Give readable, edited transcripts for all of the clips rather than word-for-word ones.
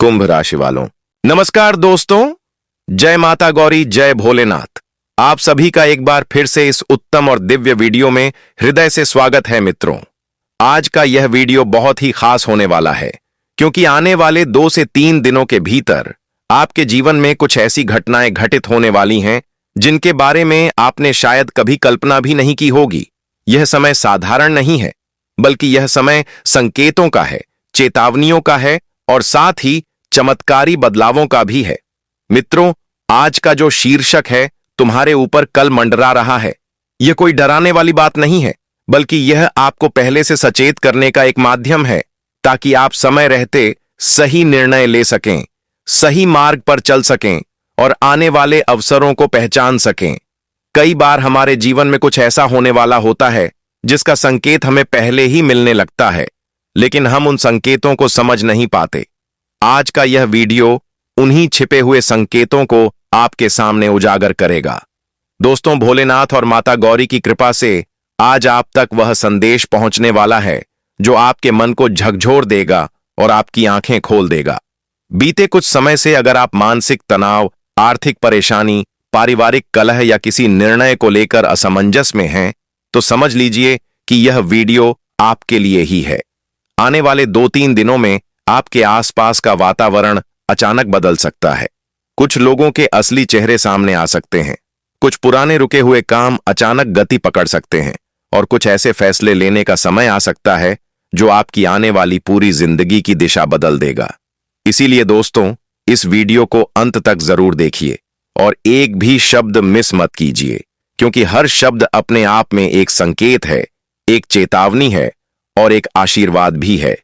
कुंभ राशि वालों, नमस्कार दोस्तों। जय माता गौरी, जय भोलेनाथ। आप सभी का एक बार फिर से इस उत्तम और दिव्य वीडियो में हृदय से स्वागत है। मित्रों, आज का यह वीडियो बहुत ही खास होने वाला है, क्योंकि आने वाले 2 से 3 दिनों के भीतर आपके जीवन में कुछ ऐसी घटनाएं घटित होने वाली हैं जिनके बारे में आपने शायद कभी कल्पना भी नहीं की होगी। यह समय साधारण नहीं है, बल्कि यह समय संकेतों का है, चेतावनियों का है और साथ ही चमत्कारी बदलावों का भी है। मित्रों, आज का जो शीर्षक है तुम्हारे ऊपर कल मंडरा रहा है, यह कोई डराने वाली बात नहीं है, बल्कि यह आपको पहले से सचेत करने का एक माध्यम है, ताकि आप समय रहते सही निर्णय ले सकें, सही मार्ग पर चल सकें और आने वाले अवसरों को पहचान सकें। कई बार हमारे जीवन में कुछ ऐसा होने वाला होता है जिसका संकेत हमें पहले ही मिलने लगता है, लेकिन हम उन संकेतों को समझ नहीं पाते। आज का यह वीडियो उन्हीं छिपे हुए संकेतों को आपके सामने उजागर करेगा। दोस्तों, भोलेनाथ और माता गौरी की कृपा से आज आप तक वह संदेश पहुंचने वाला है जो आपके मन को झकझोर देगा और आपकी आंखें खोल देगा। बीते कुछ समय से अगर आप मानसिक तनाव, आर्थिक परेशानी, पारिवारिक कलह या किसी निर्णय को लेकर असमंजस में हैं, तो समझ लीजिए कि यह वीडियो आपके लिए ही है। आने वाले 2-3 दिनों में आपके आसपास का वातावरण अचानक बदल सकता है। कुछ लोगों के असली चेहरे सामने आ सकते हैं, कुछ पुराने रुके हुए काम अचानक गति पकड़ सकते हैं और कुछ ऐसे फैसले लेने का समय आ सकता है जो आपकी आने वाली पूरी जिंदगी की दिशा बदल देगा। इसीलिए दोस्तों, इस वीडियो को अंत तक जरूर देखिए और एक भी शब्द मिस मत कीजिए, क्योंकि हर शब्द अपने आप में एक संकेत है, एक चेतावनी है और एक आशीर्वाद भी है।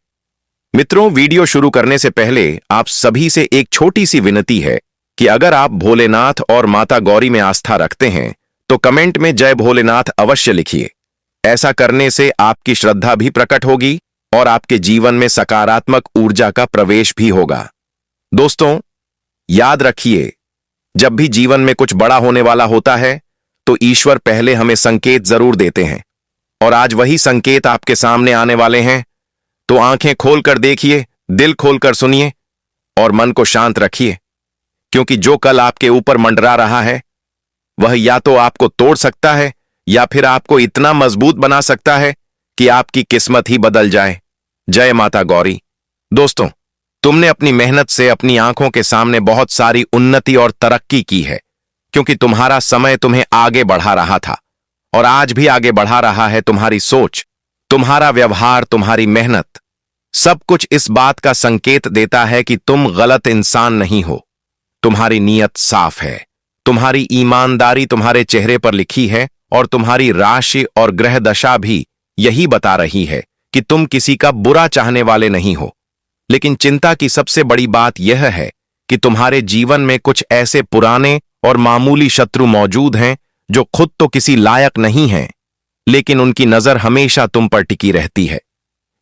मित्रों, वीडियो शुरू करने से पहले आप सभी से एक छोटी सी विनती है कि अगर आप भोलेनाथ और माता गौरी में आस्था रखते हैं तो कमेंट में जय भोलेनाथ अवश्य लिखिए। ऐसा करने से आपकी श्रद्धा भी प्रकट होगी और आपके जीवन में सकारात्मक ऊर्जा का प्रवेश भी होगा। दोस्तों, याद रखिए, जब भी जीवन में कुछ बड़ा होने वाला होता है तो ईश्वर पहले हमें संकेत जरूर देते हैं, और आज वही संकेत आपके सामने आने वाले हैं। तो आंखें खोलकर देखिए, दिल खोलकर सुनिए और मन को शांत रखिए, क्योंकि जो कल आपके ऊपर मंडरा रहा है वह या तो आपको तोड़ सकता है या फिर आपको इतना मजबूत बना सकता है कि आपकी किस्मत ही बदल जाए। जय माता गौरी। दोस्तों, तुमने अपनी मेहनत से अपनी आंखों के सामने बहुत सारी उन्नति और तरक्की की है, क्योंकि तुम्हारा समय तुम्हें आगे बढ़ा रहा था और आज भी आगे बढ़ा रहा है। तुम्हारी सोच, तुम्हारा व्यवहार, तुम्हारी मेहनत, सब कुछ इस बात का संकेत देता है कि तुम गलत इंसान नहीं हो। तुम्हारी नीयत साफ है, तुम्हारी ईमानदारी तुम्हारे चेहरे पर लिखी है और तुम्हारी राशि और ग्रह दशा भी यही बता रही है कि तुम किसी का बुरा चाहने वाले नहीं हो। लेकिन चिंता की सबसे बड़ी बात यह है कि तुम्हारे जीवन में कुछ ऐसे पुराने और मामूली शत्रु मौजूद हैं जो खुद तो किसी लायक नहीं हैं, लेकिन उनकी नजर हमेशा तुम पर टिकी रहती है।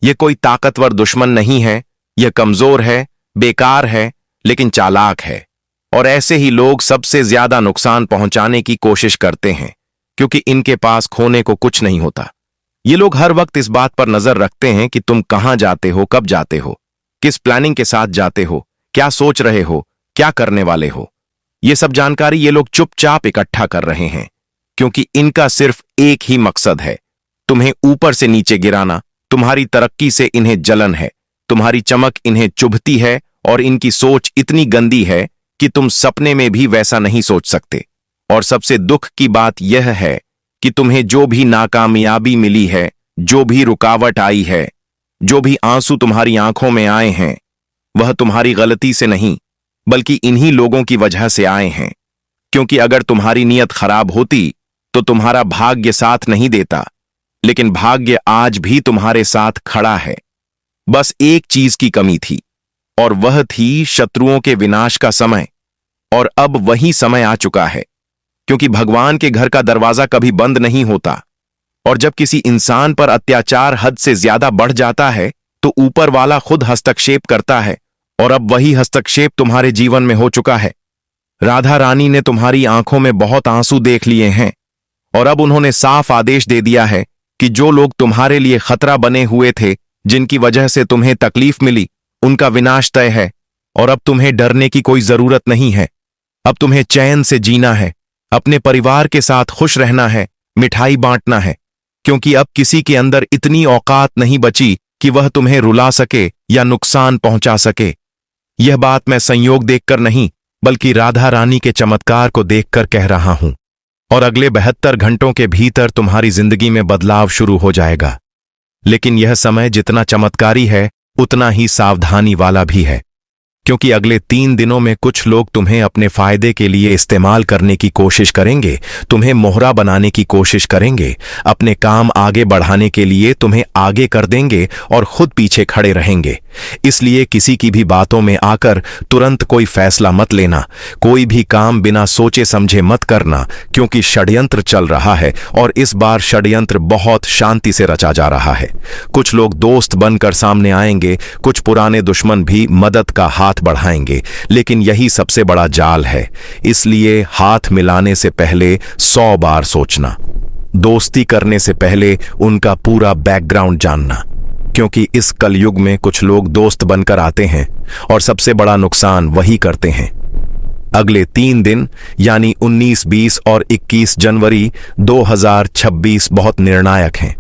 यह कोई ताकतवर दुश्मन नहीं है, यह कमजोर है, बेकार है, लेकिन चालाक है। और ऐसे ही लोग सबसे ज्यादा नुकसान पहुंचाने की कोशिश करते हैं, क्योंकि इनके पास खोने को कुछ नहीं होता। ये लोग हर वक्त इस बात पर नजर रखते हैं कि तुम कहां जाते हो, कब जाते हो, किस प्लानिंग के साथ जाते हो, क्या सोच रहे हो, क्या करने वाले हो। ये सब जानकारी ये लोग चुपचाप इकट्ठा कर रहे हैं, क्योंकि इनका सिर्फ एक ही मकसद है, तुम्हें ऊपर से नीचे गिराना। तुम्हारी तरक्की से इन्हें जलन है, तुम्हारी चमक इन्हें चुभती है और इनकी सोच इतनी गंदी है कि तुम सपने में भी वैसा नहीं सोच सकते। और सबसे दुख की बात यह है कि तुम्हें जो भी नाकामयाबी मिली है, जो भी रुकावट आई है, जो भी आंसू तुम्हारी आंखों में आए हैं, वह तुम्हारी गलती से नहीं, बल्कि इन्हीं लोगों की वजह से आए हैं। क्योंकि अगर तुम्हारी नीयत खराब होती तो तुम्हारा भाग्य साथ नहीं देता, लेकिन भाग्य आज भी तुम्हारे साथ खड़ा है। बस एक चीज की कमी थी, और वह थी शत्रुओं के विनाश का समय। और अब वही समय आ चुका है, क्योंकि भगवान के घर का दरवाजा कभी बंद नहीं होता। और जब किसी इंसान पर अत्याचार हद से ज्यादा बढ़ जाता है तो ऊपर वाला खुद हस्तक्षेप करता है, और अब वही हस्तक्षेप तुम्हारे जीवन में हो चुका है। राधा रानी ने तुम्हारी आंखों में बहुत आंसू देख लिए हैं, और अब उन्होंने साफ आदेश दे दिया है कि जो लोग तुम्हारे लिए खतरा बने हुए थे, जिनकी वजह से तुम्हें तकलीफ मिली, उनका विनाश तय है। और अब तुम्हें डरने की कोई जरूरत नहीं है। अब तुम्हें चैन से जीना है, अपने परिवार के साथ खुश रहना है, मिठाई बांटना है, क्योंकि अब किसी के अंदर इतनी औकात नहीं बची कि वह तुम्हें रुला सके या नुकसान पहुंचा सके। यह बात मैं संयोग देखकर नहीं, बल्कि राधा रानी के चमत्कार को देखकर कह रहा हूं। और अगले 72 घंटों के भीतर तुम्हारी जिंदगी में बदलाव शुरू हो जाएगा। लेकिन यह समय जितना चमत्कारी है, उतना ही सावधानी वाला भी है, क्योंकि अगले 3 दिनों में कुछ लोग तुम्हें अपने फायदे के लिए इस्तेमाल करने की कोशिश करेंगे, तुम्हें मोहरा बनाने की कोशिश करेंगे, अपने काम आगे बढ़ाने के लिए तुम्हें आगे कर देंगे और खुद पीछे खड़े रहेंगे। इसलिए किसी की भी बातों में आकर तुरंत कोई फैसला मत लेना, कोई भी काम बिना सोचे समझे मत करना, क्योंकि षड्यंत्र चल रहा है और इस बार षड्यंत्र बहुत शांति से रचा जा रहा है। कुछ लोग दोस्त बनकर सामने आएंगे, कुछ पुराने दुश्मन भी मदद का हाथ बढ़ाएंगे, लेकिन यही सबसे बड़ा जाल है। इसलिए हाथ मिलाने से पहले 100 बार सोचना, दोस्ती करने से पहले उनका पूरा बैकग्राउंड जानना, क्योंकि इस कलयुग में कुछ लोग दोस्त बनकर आते हैं और सबसे बड़ा नुकसान वही करते हैं। अगले 3 दिन यानी 19, 20 और 21 जनवरी 2026 बहुत निर्णायक हैं।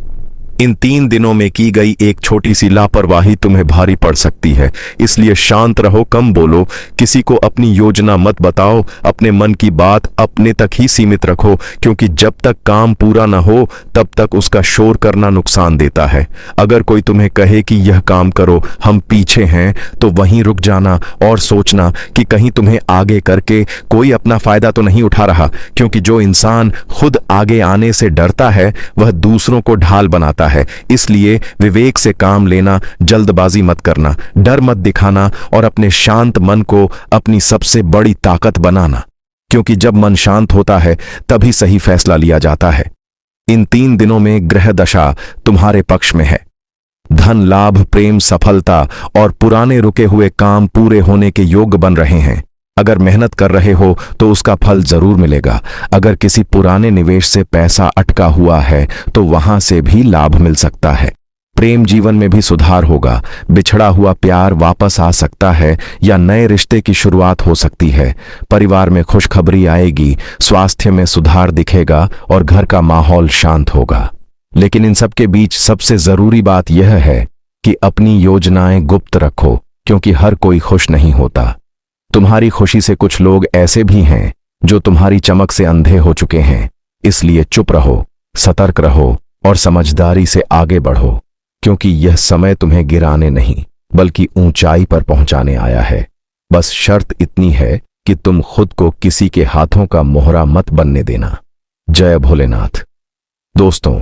इन 3 दिनों में की गई एक छोटी सी लापरवाही तुम्हें भारी पड़ सकती है। इसलिए शांत रहो, कम बोलो, किसी को अपनी योजना मत बताओ, अपने मन की बात अपने तक ही सीमित रखो, क्योंकि जब तक काम पूरा न हो तब तक उसका शोर करना नुकसान देता है। अगर कोई तुम्हें कहे कि यह काम करो, हम पीछे हैं, तो वहीं रुक जाना और सोचना कि कहीं तुम्हें आगे करके कोई अपना फायदा तो नहीं उठा रहा, क्योंकि जो इंसान खुद आगे आने से डरता है वह दूसरों को ढाल बनाता है। इसलिए विवेक से काम लेना, जल्दबाजी मत करना, डर मत दिखाना और अपने शांत मन को अपनी सबसे बड़ी ताकत बनाना, क्योंकि जब मन शांत होता है तभी सही फैसला लिया जाता है। इन 3 दिनों में ग्रह दशा तुम्हारे पक्ष में है। धन लाभ, प्रेम, सफलता और पुराने रुके हुए काम पूरे होने के योग्य बन रहे हैं। अगर मेहनत कर रहे हो तो उसका फल जरूर मिलेगा। अगर किसी पुराने निवेश से पैसा अटका हुआ है तो वहां से भी लाभ मिल सकता है। प्रेम जीवन में भी सुधार होगा, बिछड़ा हुआ प्यार वापस आ सकता है या नए रिश्ते की शुरुआत हो सकती है। परिवार में खुशखबरी आएगी, स्वास्थ्य में सुधार दिखेगा और घर का माहौल शांत होगा। लेकिन इन सब के बीच सबसे जरूरी बात यह है कि अपनी योजनाएं गुप्त रखो, क्योंकि हर कोई खुश नहीं होता। तुम्हारी खुशी से कुछ लोग ऐसे भी हैं जो तुम्हारी चमक से अंधे हो चुके हैं। इसलिए चुप रहो, सतर्क रहो और समझदारी से आगे बढ़ो, क्योंकि यह समय तुम्हें गिराने नहीं बल्कि ऊंचाई पर पहुंचाने आया है। बस शर्त इतनी है कि तुम खुद को किसी के हाथों का मोहरा मत बनने देना। जय भोलेनाथ। दोस्तों,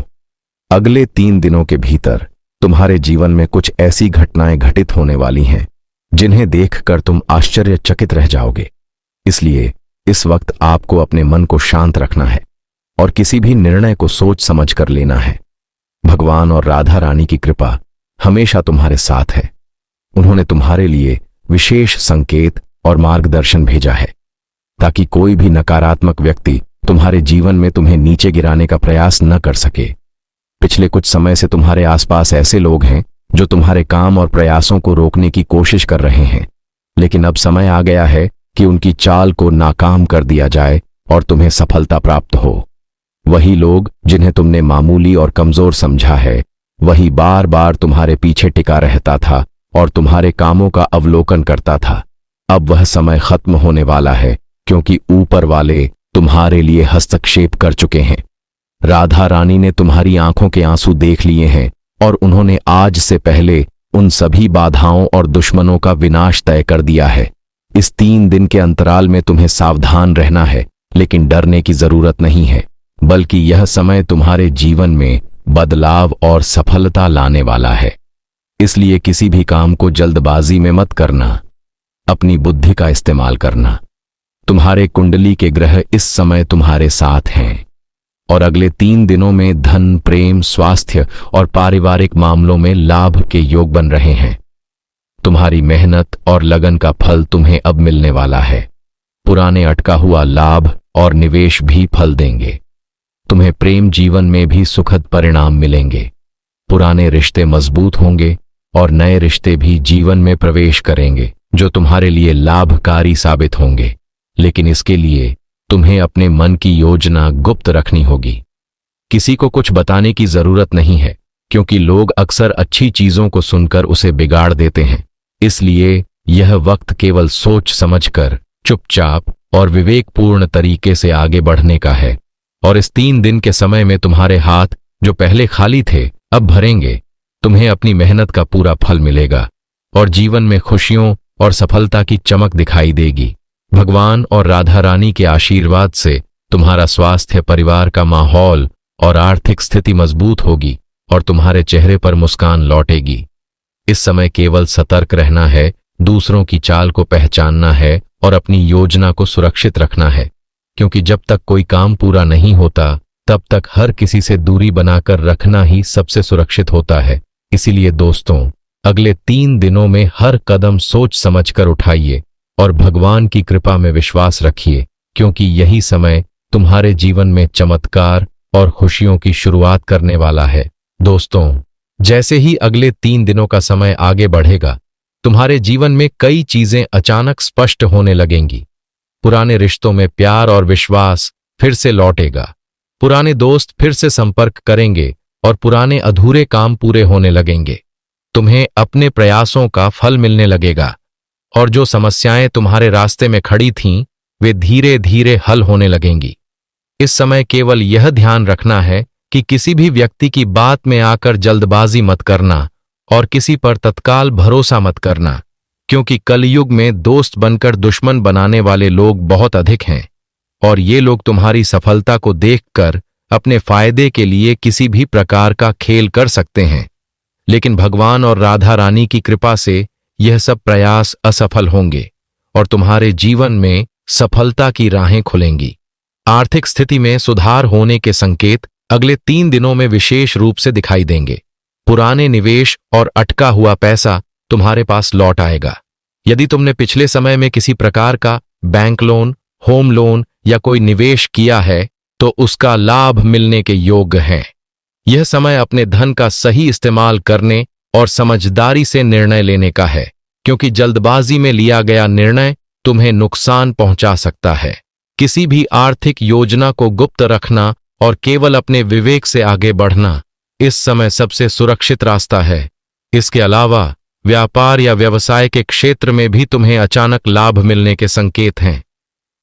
अगले 3 दिनों के भीतर तुम्हारे जीवन में कुछ ऐसी घटनाएं घटित होने वाली हैं जिन्हें देखकर तुम आश्चर्यचकित रह जाओगे। इसलिए इस वक्त आपको अपने मन को शांत रखना है और किसी भी निर्णय को सोच समझ कर लेना है। भगवान और राधा रानी की कृपा हमेशा तुम्हारे साथ है। उन्होंने तुम्हारे लिए विशेष संकेत और मार्गदर्शन भेजा है, ताकि कोई भी नकारात्मक व्यक्ति तुम्हारे जीवन में तुम्हें नीचे गिराने का प्रयास न कर सके। पिछले कुछ समय से तुम्हारे आसपास ऐसे लोग हैं जो तुम्हारे काम और प्रयासों को रोकने की कोशिश कर रहे हैं, लेकिन अब समय आ गया है कि उनकी चाल को नाकाम कर दिया जाए और तुम्हें सफलता प्राप्त हो। वही लोग जिन्हें तुमने मामूली और कमजोर समझा है, वही बार बार तुम्हारे पीछे टिका रहता था और तुम्हारे कामों का अवलोकन करता था। अब वह समय खत्म होने वाला है, क्योंकि ऊपर वाले तुम्हारे लिए हस्तक्षेप कर चुके हैं। राधा रानी ने तुम्हारी आंखों के आंसू देख लिए हैं और उन्होंने आज से पहले उन सभी बाधाओं और दुश्मनों का विनाश तय कर दिया है। इस 3 दिन के अंतराल में तुम्हें सावधान रहना है, लेकिन डरने की जरूरत नहीं है, बल्कि यह समय तुम्हारे जीवन में बदलाव और सफलता लाने वाला है। इसलिए किसी भी काम को जल्दबाजी में मत करना, अपनी बुद्धि का इस्तेमाल करना। तुम्हारे कुंडली के ग्रह इस समय तुम्हारे साथ हैं और अगले 3 दिनों में धन, प्रेम, स्वास्थ्य और पारिवारिक मामलों में लाभ के योग बन रहे हैं। तुम्हारी मेहनत और लगन का फल तुम्हें अब मिलने वाला है। पुराने अटका हुआ लाभ और निवेश भी फल देंगे। तुम्हें प्रेम जीवन में भी सुखद परिणाम मिलेंगे। पुराने रिश्ते मजबूत होंगे और नए रिश्ते भी जीवन में प्रवेश करेंगे। जो तुम्हारे लिए लाभकारी साबित होंगे, लेकिन इसके लिए तुम्हें अपने मन की योजना गुप्त रखनी होगी। किसी को कुछ बताने की जरूरत नहीं है, क्योंकि लोग अक्सर अच्छी चीजों को सुनकर उसे बिगाड़ देते हैं। इसलिए यह वक्त केवल सोच समझकर चुपचाप और विवेकपूर्ण तरीके से आगे बढ़ने का है। और इस 3 दिन के समय में तुम्हारे हाथ जो पहले खाली थे अब भरेंगे। तुम्हें अपनी मेहनत का पूरा फल मिलेगा और जीवन में खुशियों और सफलता की चमक दिखाई देगी। भगवान और राधा रानी के आशीर्वाद से तुम्हारा स्वास्थ्य, परिवार का माहौल और आर्थिक स्थिति मजबूत होगी और तुम्हारे चेहरे पर मुस्कान लौटेगी। इस समय केवल सतर्क रहना है, दूसरों की चाल को पहचानना है और अपनी योजना को सुरक्षित रखना है, क्योंकि जब तक कोई काम पूरा नहीं होता तब तक हर किसी से दूरी बनाकर रखना ही सबसे सुरक्षित होता है। इसीलिए दोस्तों, अगले 3 दिनों में हर कदम सोच समझकर उठाइए और भगवान की कृपा में विश्वास रखिए, क्योंकि यही समय तुम्हारे जीवन में चमत्कार और खुशियों की शुरुआत करने वाला है। दोस्तों, जैसे ही अगले 3 दिनों का समय आगे बढ़ेगा, तुम्हारे जीवन में कई चीजें अचानक स्पष्ट होने लगेंगी। पुराने रिश्तों में प्यार और विश्वास फिर से लौटेगा, पुराने दोस्त फिर से संपर्क करेंगे और पुराने अधूरे काम पूरे होने लगेंगे। तुम्हें अपने प्रयासों का फल मिलने लगेगा और जो समस्याएं तुम्हारे रास्ते में खड़ी थीं, वे धीरे धीरे हल होने लगेंगी। इस समय केवल यह ध्यान रखना है कि किसी भी व्यक्ति की बात में आकर जल्दबाजी मत करना और किसी पर तत्काल भरोसा मत करना, क्योंकि कलयुग में दोस्त बनकर दुश्मन बनाने वाले लोग बहुत अधिक हैं और ये लोग तुम्हारी सफलता को देखकर अपने फायदे के लिए किसी भी प्रकार का खेल कर सकते हैं। लेकिन भगवान और राधा रानी की कृपा से यह सब प्रयास असफल होंगे और तुम्हारे जीवन में सफलता की राहें खुलेंगी। आर्थिक स्थिति में सुधार होने के संकेत अगले 3 दिनों में विशेष रूप से दिखाई देंगे। पुराने निवेश और अटका हुआ पैसा तुम्हारे पास लौट आएगा। यदि तुमने पिछले समय में किसी प्रकार का बैंक लोन, होम लोन या कोई निवेश किया है, तो उसका लाभ मिलने के योग्य है। यह समय अपने धन का सही इस्तेमाल करने और समझदारी से निर्णय लेने का है, क्योंकि जल्दबाजी में लिया गया निर्णय तुम्हें नुकसान पहुंचा सकता है। किसी भी आर्थिक योजना को गुप्त रखना और केवल अपने विवेक से आगे बढ़ना इस समय सबसे सुरक्षित रास्ता है। इसके अलावा व्यापार या व्यवसाय के क्षेत्र में भी तुम्हें अचानक लाभ मिलने के संकेत हैं।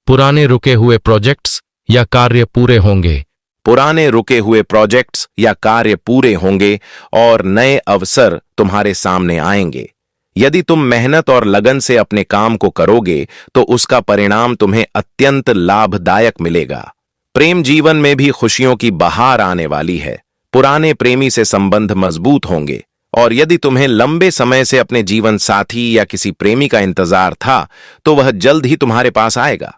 पुराने रुके हुए प्रोजेक्ट्स या कार्य पूरे होंगे। पुराने रुके हुए प्रोजेक्ट्स या कार्य पूरे होंगे और नए अवसर तुम्हारे सामने आएंगे। यदि तुम मेहनत और लगन से अपने काम को करोगे तो उसका परिणाम तुम्हें अत्यंत लाभदायक मिलेगा। प्रेम जीवन में भी खुशियों की बहार आने वाली है। पुराने प्रेमी से संबंध मजबूत होंगे और यदि तुम्हें लंबे समय से अपने जीवन साथी या किसी प्रेमी का इंतजार था तो वह जल्द ही तुम्हारे पास आएगा।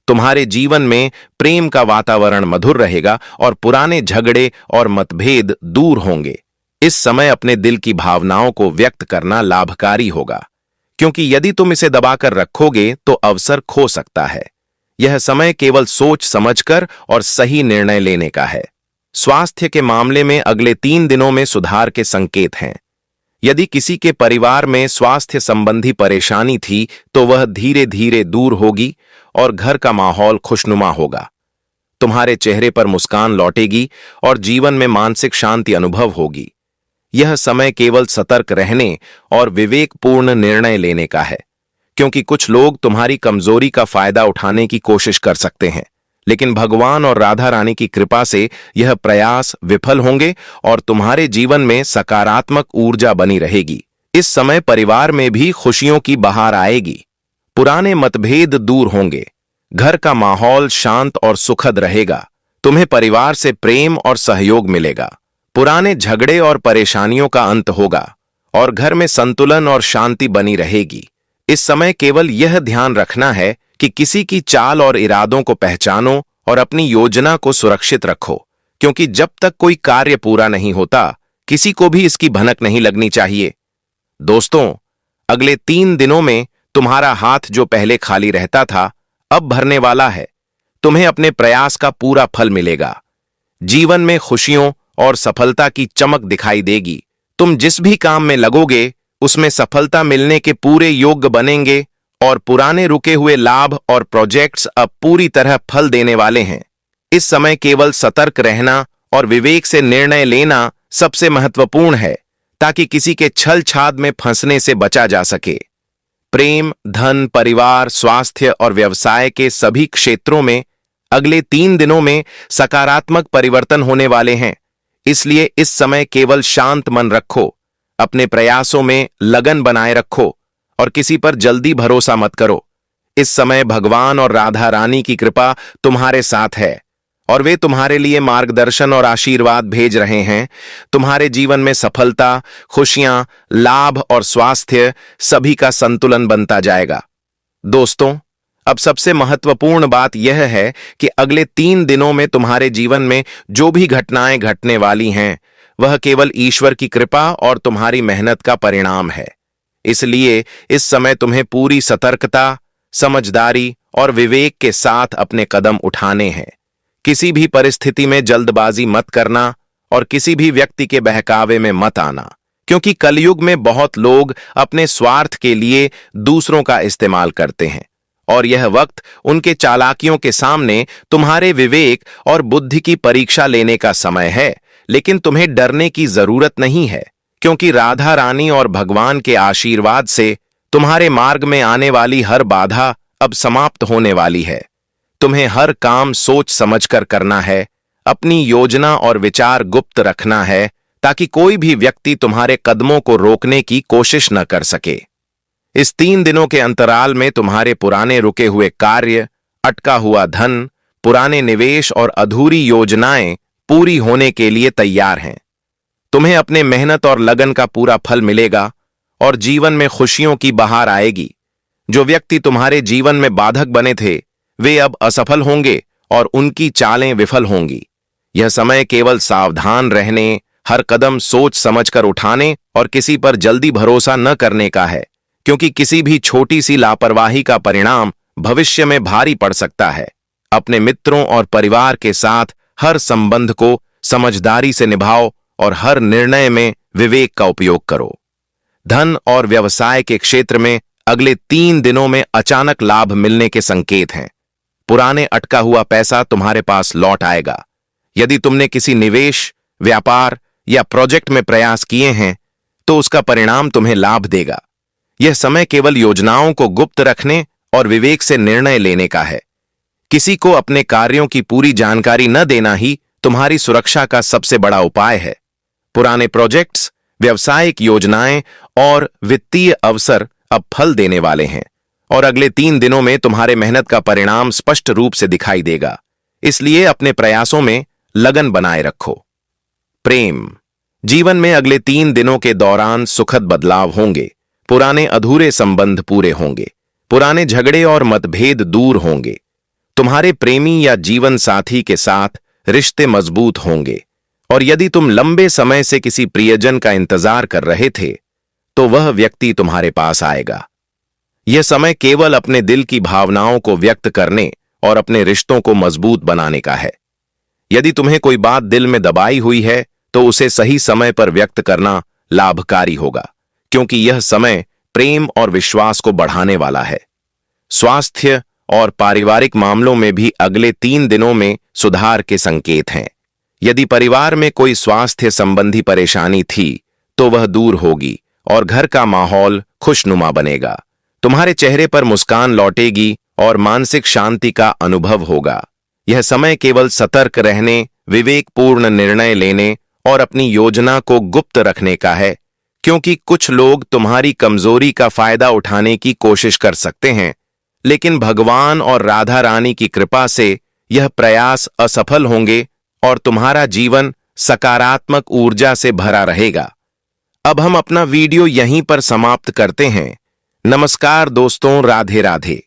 तुम्हारे जीवन में प्रेम का वातावरण मधुर रहेगा और पुराने झगड़े और मतभेद दूर होंगे। इस समय अपने दिल की भावनाओं को व्यक्त करना लाभकारी होगा, क्योंकि यदि तुम इसे दबाकर रखोगे तो अवसर खो सकता है। यह समय केवल सोच समझकर और सही निर्णय लेने का है। स्वास्थ्य के मामले में अगले 3 दिनों में सुधार के संकेत हैं। यदि किसी के परिवार में स्वास्थ्य संबंधी परेशानी थी तो वह धीरे धीरे दूर होगी और घर का माहौल खुशनुमा होगा। तुम्हारे चेहरे पर मुस्कान लौटेगी और जीवन में मानसिक शांति अनुभव होगी। यह समय केवल सतर्क रहने और विवेकपूर्ण निर्णय लेने का है, क्योंकि कुछ लोग तुम्हारी कमजोरी का फायदा उठाने की कोशिश कर सकते हैं, लेकिन भगवान और राधा रानी की कृपा से यह प्रयास विफल होंगे और तुम्हारे जीवन में सकारात्मक ऊर्जा बनी रहेगी। इस समय परिवार में भी खुशियों की बहार आएगी। पुराने मतभेद दूर होंगे, घर का माहौल शांत और सुखद रहेगा। तुम्हें परिवार से प्रेम और सहयोग मिलेगा। पुराने झगड़े और परेशानियों का अंत होगा और घर में संतुलन और शांति बनी रहेगी। इस समय केवल यह ध्यान रखना है कि किसी की चाल और इरादों को पहचानो और अपनी योजना को सुरक्षित रखो, क्योंकि जब तक कोई कार्य पूरा नहीं होता किसी को भी इसकी भनक नहीं लगनी चाहिए। दोस्तों, अगले 3 दिनों में तुम्हारा हाथ जो पहले खाली रहता था अब भरने वाला है। तुम्हें अपने प्रयास का पूरा फल मिलेगा। जीवन में खुशियों और सफलता की चमक दिखाई देगी। तुम जिस भी काम में लगोगे उसमें सफलता मिलने के पूरे योग्य बनेंगे और पुराने रुके हुए लाभ और प्रोजेक्ट्स अब पूरी तरह फल देने वाले हैं। इस समय केवल सतर्क रहना और विवेक से निर्णय लेना सबसे महत्वपूर्ण है, ताकि किसी के छल छाद में फंसने से बचा जा सके। प्रेम, धन, परिवार, स्वास्थ्य और व्यवसाय के सभी क्षेत्रों में अगले 3 दिनों में सकारात्मक परिवर्तन होने वाले हैं। इसलिए इस समय केवल शांत मन रखो, अपने प्रयासों में लगन बनाए रखो और किसी पर जल्दी भरोसा मत करो। इस समय भगवान और राधा रानी की कृपा तुम्हारे साथ है और वे तुम्हारे लिए मार्गदर्शन और आशीर्वाद भेज रहे हैं। तुम्हारे जीवन में सफलता, खुशियां, लाभ और स्वास्थ्य सभी का संतुलन बनता जाएगा। दोस्तों, अब सबसे महत्वपूर्ण बात यह है कि अगले 3 दिनों में तुम्हारे जीवन में जो भी घटनाएं घटने वाली हैं, वह केवल ईश्वर की कृपा और तुम्हारी मेहनत का परिणाम है। इसलिए इस समय तुम्हें पूरी सतर्कता, समझदारी और विवेक के साथ अपने कदम उठाने हैं। किसी भी परिस्थिति में जल्दबाजी मत करना और किसी भी व्यक्ति के बहकावे में मत आना, क्योंकि कलयुग में बहुत लोग अपने स्वार्थ के लिए दूसरों का इस्तेमाल करते हैं और यह वक्त उनके चालाकियों के सामने तुम्हारे विवेक और बुद्धि की परीक्षा लेने का समय है। लेकिन तुम्हें डरने की जरूरत नहीं है, क्योंकि राधा रानी और भगवान के आशीर्वाद से तुम्हारे मार्ग में आने वाली हर बाधा अब समाप्त होने वाली है। तुम्हें हर काम सोच समझकर करना है, अपनी योजना और विचार गुप्त रखना है, ताकि कोई भी व्यक्ति तुम्हारे कदमों को रोकने की कोशिश न कर सके। इस 3 दिनों के अंतराल में तुम्हारे पुराने रुके हुए कार्य, अटका हुआ धन, पुराने निवेश और अधूरी योजनाएं पूरी होने के लिए तैयार हैं। तुम्हें अपने मेहनत और लगन का पूरा फल मिलेगा और जीवन में खुशियों की बहार आएगी। जो व्यक्ति तुम्हारे जीवन में बाधक बने थे, वे अब असफल होंगे और उनकी चालें विफल होंगी। यह समय केवल सावधान रहने, हर कदम सोच समझकर उठाने और किसी पर जल्दी भरोसा न करने का है, क्योंकि किसी भी छोटी सी लापरवाही का परिणाम भविष्य में भारी पड़ सकता है। अपने मित्रों और परिवार के साथ हर संबंध को समझदारी से निभाओ और हर निर्णय में विवेक का उपयोग करो। धन और व्यवसाय के क्षेत्र में अगले 3 दिनों में अचानक लाभ मिलने के संकेत हैं। पुराने अटका हुआ पैसा तुम्हारे पास लौट आएगा। यदि तुमने किसी निवेश, व्यापार या प्रोजेक्ट में प्रयास किए हैं, तो उसका परिणाम तुम्हें लाभ देगा। यह समय केवल योजनाओं को गुप्त रखने और विवेक से निर्णय लेने का है। किसी को अपने कार्यों की पूरी जानकारी न देना ही तुम्हारी सुरक्षा का सबसे बड़ा उपाय है। पुराने प्रोजेक्ट्स, व्यावसायिक योजनाएं और वित्तीय अवसर अब फल देने वाले हैं और अगले 3 दिनों में तुम्हारे मेहनत का परिणाम स्पष्ट रूप से दिखाई देगा। इसलिए अपने प्रयासों में लगन बनाए रखो। प्रेम, जीवन में अगले 3 दिनों के दौरान सुखद बदलाव होंगे। पुराने अधूरे संबंध पूरे होंगे, पुराने झगड़े और मतभेद दूर होंगे। तुम्हारे प्रेमी या जीवन साथी के साथ रिश्ते मजबूत होंगे और यदि तुम लंबे समय से किसी प्रियजन का इंतजार कर रहे थे, तो वह व्यक्ति तुम्हारे पास आएगा। यह समय केवल अपने दिल की भावनाओं को व्यक्त करने और अपने रिश्तों को मजबूत बनाने का है। यदि तुम्हें कोई बात दिल में दबाई हुई है, तो उसे सही समय पर व्यक्त करना लाभकारी होगा, क्योंकि यह समय प्रेम और विश्वास को बढ़ाने वाला है। स्वास्थ्य और पारिवारिक मामलों में भी अगले 3 दिनों में सुधार के संकेत हैं। यदि परिवार में कोई स्वास्थ्य संबंधी परेशानी थी, तो वह दूर होगी और घर का माहौल खुशनुमा बनेगा। तुम्हारे चेहरे पर मुस्कान लौटेगी और मानसिक शांति का अनुभव होगा। यह समय केवल सतर्क रहने, विवेकपूर्ण निर्णय लेने और अपनी योजना को गुप्त रखने का है, क्योंकि कुछ लोग तुम्हारी कमजोरी का फायदा उठाने की कोशिश कर सकते हैं, लेकिन भगवान और राधा रानी की कृपा से यह प्रयास असफल होंगे और तुम्हारा जीवन सकारात्मक ऊर्जा से भरा रहेगा। अब हम अपना वीडियो यहीं पर समाप्त करते हैं। नमस्कार दोस्तों, राधे राधे।